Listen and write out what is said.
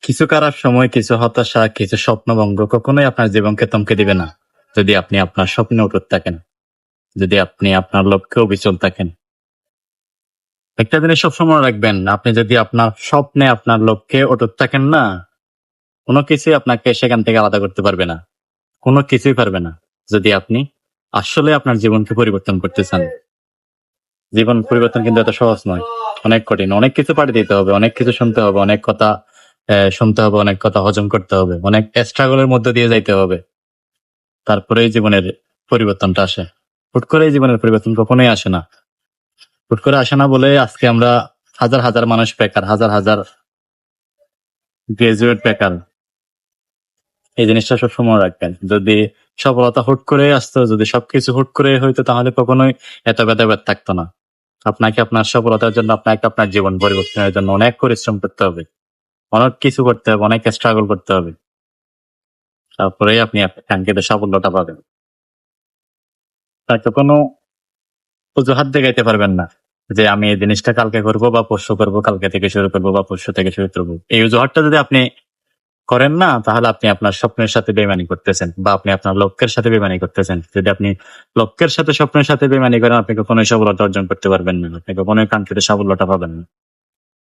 কিছু খারাপ সময়, কিছু হতাশা, কিছু স্বপ্নভঙ্গ কখনোই আপনার জীবনকে থমকে দিবে না। যদি আপনি আপনার স্বপ্নে অটুট থাকেন, যদি আপনি আপনার লক্ষ্যে অবিচল থাকেন। একটা জিনিস সবসময় রাখবেন, আপনি যদি আপনার স্বপ্নে আপনার লক্ষ্যে অটুট থাকেন না, কোনো কিছুই আপনাকে সেখান থেকে আলাদা করতে পারবে না। কোনো কিছুই পারবে না। যদি আপনি আসলে আপনার জীবনকে পরিবর্তন করতে চান। জীবন পরিবর্তন কিন্তু এত সহজ নয়, অনেক কঠিন। অনেক কিছু পাড়ি দিতে হবে, অনেক কিছু শুনতে হবে, অনেক কথা শুনতে হবে, অনেক কথা হজম করতে হবে, অনেক স্ট্রাগলের মধ্যে দিয়ে যাইতে হবে। তারপরেই জীবনের পরিবর্তনটা আসে। হুট করে জীবনের পরিবর্তন কখনোই আসে না। হুট করে আসে না বলে আজকে আমরা হাজার হাজার মানুষ বেকার, হাজার হাজার গ্রাজুয়েট বেকার। এই জিনিসটা সবসময় রাখবেন। যদি সফলতা হুট করে আসতো, যদি সবকিছু হুট করে হইতো, তাহলে কখনোই এত ভেদাভেদ থাকতো না। আপনাকে আপনার সফলতার জন্য, আপনাকে আপনার জীবন পরিবর্তনের জন্য অনেক পরিশ্রম করতে হবে, অনেক কিছু করতে হবে, অনেক স্ট্রাগল করতে হবে। তারপরেই আপনি আপনার কাঙ্ক্ষিত সাফল্যটা পাবেন। তাকে কোনো অজুহাত দেখাইতে পারবেন না যে আমি এই জিনিসটা কালকে করবো বা পরশু করবো, কালকে থেকে শুরু করবো বা পরশু থেকে শুরু করবো। এই অজুহাতটা যদি আপনি করেন না, তাহলে আপনি আপনার স্বপ্নের সাথে বেইমানি করতেছেন, বা আপনি আপনার লক্ষ্যের সাথে বেইমানি করতেছেন। যদি আপনি লক্ষ্যের সাথে স্বপ্নের সাথে বেইমানি করেন, আপনি কখনোই সফলতা অর্জন করতে পারবেন না, আপনি কখনোই কাঙ্ক্ষিত সাফল্যটা পাবেন না।